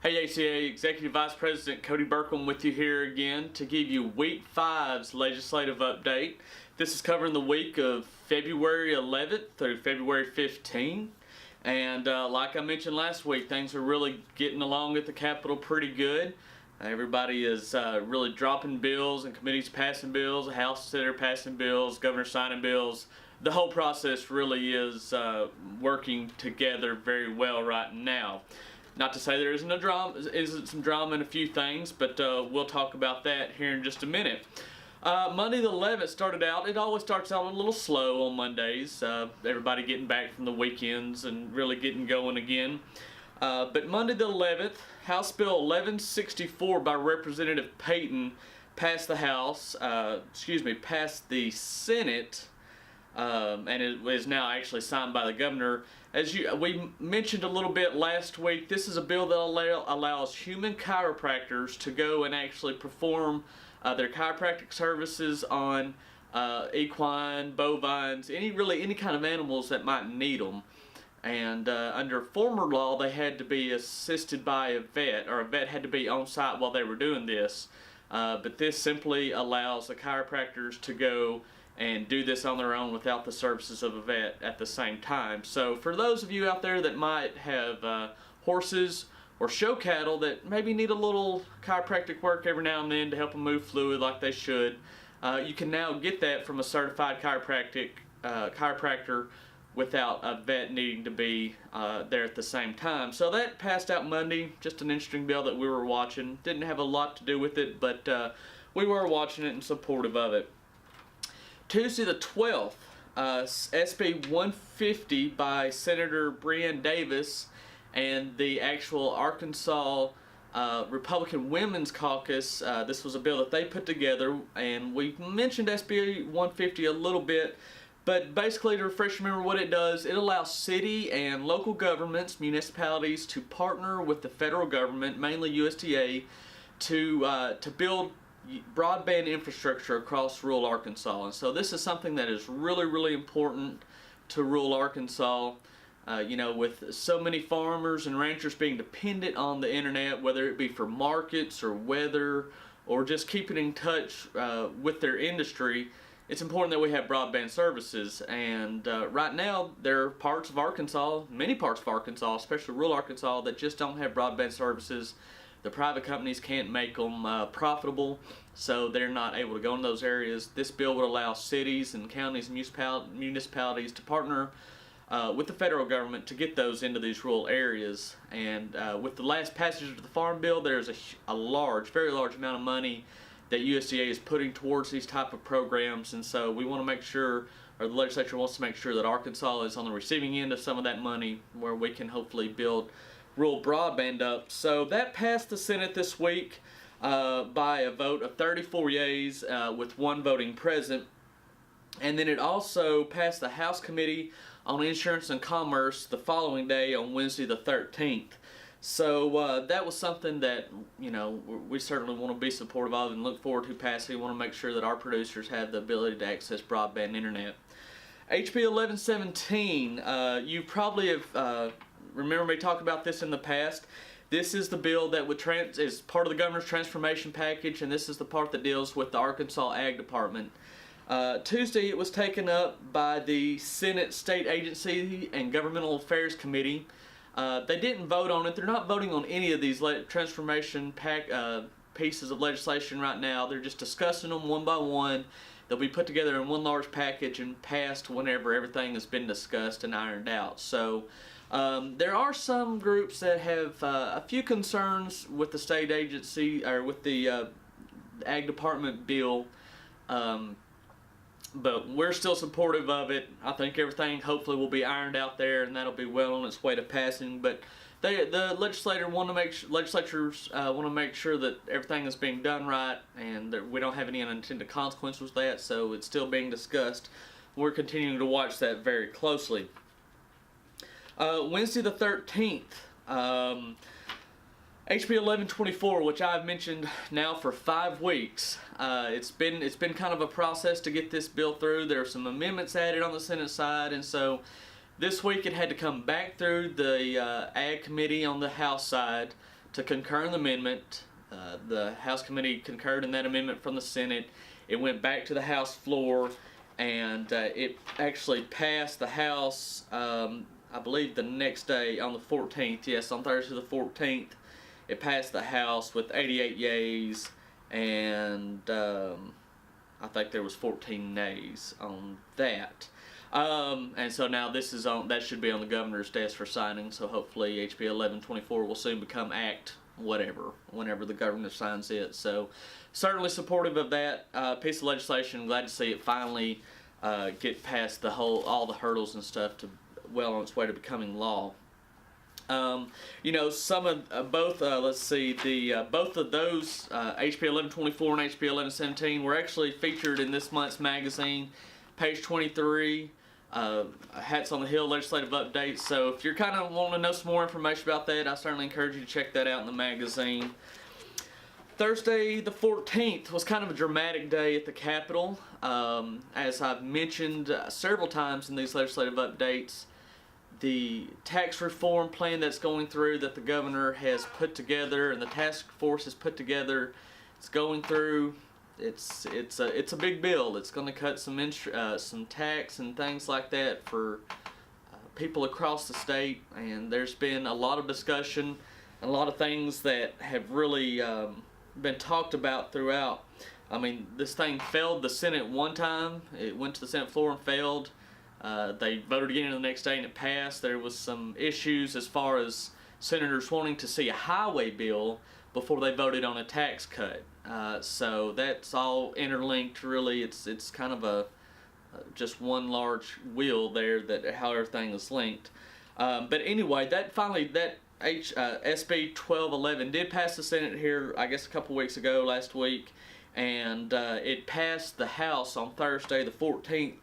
Hey ACA, Executive Vice President Cody Burkham with you here again to give you Week 5's legislative update. This is covering the week of February 11th through February 15th. And like I mentioned last week, things are really getting along at the Capitol pretty good. Everybody is really dropping bills and committees passing bills, House Senate passing bills, Governor signing bills. The whole process really is working together very well right now. Not to say there isn't some drama in a few things, but we'll talk about that here in just a minute. Monday the 11th started out, it always starts out a little slow on Mondays, everybody getting back from the weekends and really getting going again. But Monday the 11th, House Bill 1164 by Representative Payton passed the House, passed the Senate, and it is now actually signed by the governor. As we mentioned a little bit last week, this is a bill that allows human chiropractors to go and actually perform their chiropractic services on equine, bovines, any kind of animals that might need them. And under former law, they had to be assisted by a vet, or a vet had to be on site while they were doing this. But this simply allows the chiropractors to go and do this on their own without the services of a vet at the same time. So for those of you out there that might have horses or show cattle that maybe need a little chiropractic work every now and then to help them move fluid like they should, you can now get that from a certified chiropractor without a vet needing to be there at the same time. So that passed out Monday, just an interesting bill that we were watching. Didn't have a lot to do with it, but we were watching it and supportive of it. Tuesday the 12th, SB 150 by Senator Breann Davis and the actual Arkansas Republican Women's Caucus. This was a bill that they put together, and we mentioned SB 150 a little bit, but basically, to refresh your memory what it does, it allows city and local governments, municipalities, to partner with the federal government, mainly USDA, to build broadband infrastructure across rural Arkansas. And so this is something that is really, really important to rural Arkansas. With so many farmers and ranchers being dependent on the internet, whether it be for markets or weather or just keeping in touch with their industry, it's important that we have broadband services. And right now there are parts of Arkansas, many parts of Arkansas, especially rural Arkansas, that just don't have broadband services. The private companies can't make them profitable, so they're not able to go in those areas. This bill would allow cities and counties and municipalities to partner with the federal government to get those into these rural areas. And with the last passage of the Farm Bill, there's a very large amount of money that USDA is putting towards these type of programs, and so we want to make sure, or the legislature wants to make sure, that Arkansas is on the receiving end of some of that money where we can hopefully build rural broadband up. So that passed the Senate this week by a vote of 34 yeas with 1 voting present. And then it also passed the House Committee on Insurance and Commerce the following day on Wednesday the 13th. So that was something that, we certainly want to be supportive of and look forward to passing. We want to make sure that our producers have the ability to access broadband internet. HB 1117, you probably have remember me talking about this in the past. This is the bill that is part of the governor's transformation package, and this is the part that deals with the Arkansas Ag Department. Tuesday it was taken up by the Senate State Agency and Governmental Affairs Committee. They didn't vote on it. They're not voting on any of these transformation pieces of legislation right now. They're just discussing them one by one. They'll be put together in one large package and passed whenever everything has been discussed and ironed out. So there are some groups that have a few concerns with the state agency, or with the Ag Department bill, but we're still supportive of it. I think everything hopefully will be ironed out there, and that'll be well on its way to passing. But the legislators want to make sure that everything is being done right, and that we don't have any unintended consequences with that. So it's still being discussed. We're continuing to watch that very closely. Wednesday the 13th, HB 1124, which I've mentioned now for 5 weeks. It's been kind of a process to get this bill through. There are some amendments added on the Senate side, and so This week it had to come back through the Ag Committee on the House side to concur in the amendment. The House committee concurred in that amendment from the Senate. It went back to the House floor, and it actually passed the House, I believe the next day on the 14th. Yes, on Thursday the 14th. It passed the House with 88 yeas, and I think there was 14 nays on that. And so now this is on. That should be on the governor's desk for signing. So hopefully HB 1124 will soon become act, whenever the governor signs it. So certainly supportive of that piece of legislation. Glad to see it finally get past all the hurdles and stuff to well on its way to becoming law. Some of both. Let's see. Both of those HB 1124 and HB 1117 were actually featured in this month's magazine, page 23. Hats on the Hill legislative updates. So if you're kind of wanting to know some more information about that, I certainly encourage you to check that out in the magazine. Thursday the 14th was kind of a dramatic day at the Capitol. As I've mentioned several times in these legislative updates, the tax reform plan that's going through that the governor has put together and the task force has put together, it's going through. It's a big bill. It's going to cut some tax and things like that for people across the state, and there's been a lot of discussion and a lot of things that have really been talked about throughout. I mean, this thing failed the Senate one time. It went to the Senate floor and failed. They voted again the next day and it passed. There was some issues as far as senators wanting to see a highway bill before they voted on a tax cut. So that's all interlinked. Really, it's kind of just one large wheel there that how everything is linked. But anyway, that SB 1211 did pass the Senate here, I guess a couple weeks ago, last week, and it passed the House on Thursday the 14th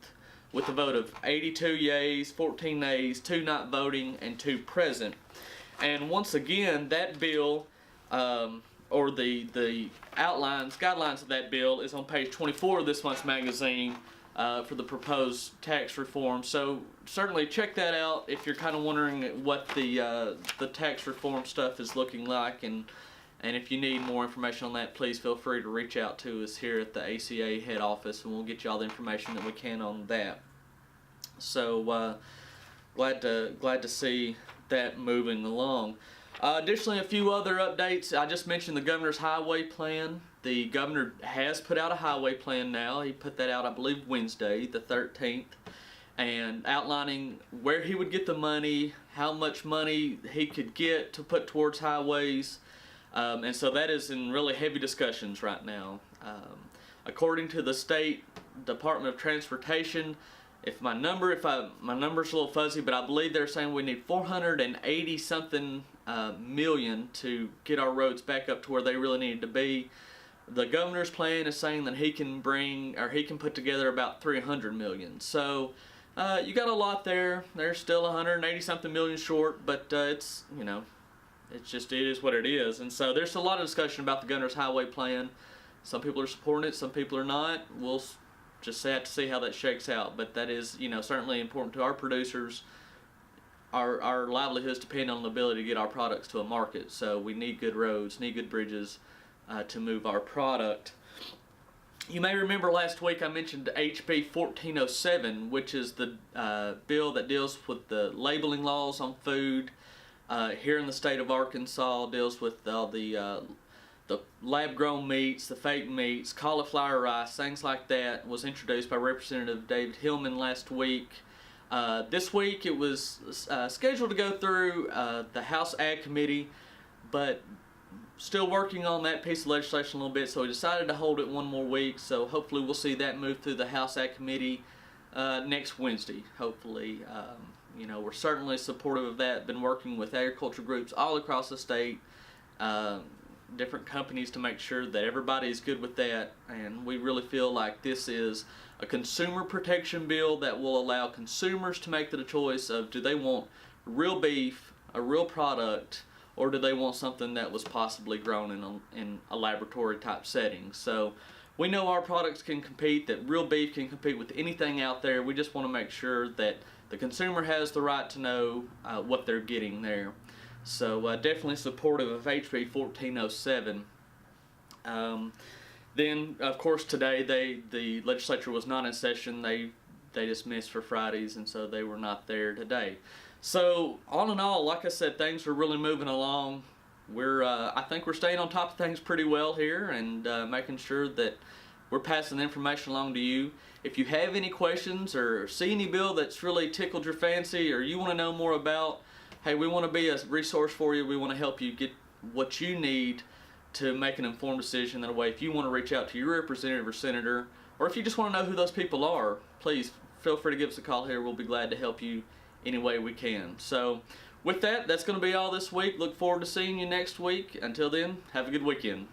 with a vote of 82 yeas, 14 nays, 2 not voting, and 2 present. And once again, that bill, or the guidelines of that bill is on page 24 of this month's magazine for the proposed tax reform. So certainly check that out if you're kind of wondering what the tax reform stuff is looking like, and if you need more information on that, please feel free to reach out to us here at the ACA head office, and we'll get you all the information that we can on that. So glad to see that moving along. Additionally, a few other updates. I just mentioned the governor's highway plan. The governor has put out a highway plan now. He put that out, I believe, Wednesday, the 13th, and outlining where he would get the money, how much money he could get to put towards highways. And so that is in really heavy discussions right now. According to the State Department of Transportation, my number's a little fuzzy, but I believe they're saying we need 480 something million to get our roads back up to where they really need to be. The governor's plan is saying that he can put together about 300 million. So you got a lot there. There's still 180 something million short, but it is what it is. And so there's a lot of discussion about the governor's highway plan. Some people are supporting it, some people are not. We'll just have to see how that shakes out. But that is, certainly important to our producers. Our livelihoods depend on the ability to get our products to a market. So we need good roads, need good bridges to move our product. You may remember last week I mentioned HB 1407, which is the bill that deals with the labeling laws on food here in the state of Arkansas. Deals with all the lab-grown meats, the fake meats, cauliflower rice, things like that. Was introduced by Representative David Hillman last week. This week it was scheduled to go through the House Ag Committee, but still working on that piece of legislation a little bit, so we decided to hold it one more week. So hopefully we'll see that move through the House Ag Committee next Wednesday. Hopefully, we're certainly supportive of that. Been working with agriculture groups all across the state, different companies, to make sure that everybody's good with that. And we really feel like this is a consumer protection bill that will allow consumers to make the choice of, do they want real beef, a real product, or do they want something that was possibly grown in a laboratory type setting. So we know our products can compete, that real beef can compete with anything out there. We just want to make sure that the consumer has the right to know what they're getting there. So definitely supportive of HB 1407. Then, of course, today the legislature was not in session. They dismissed for Fridays, and so they were not there today. So all in all, like I said, things are really moving along. I think we're staying on top of things pretty well here, and making sure that we're passing the information along to you. If you have any questions or see any bill that's really tickled your fancy, or you want to know more about, hey, we want to be a resource for you. We want to help you get what you need to make an informed decision. That way, if you want to reach out to your representative or senator, or if you just want to know who those people are, please feel free to give us a call here. We'll be glad to help you any way we can. So with that, that's going to be all this week. Look forward to seeing you next week. Until then, have a good weekend.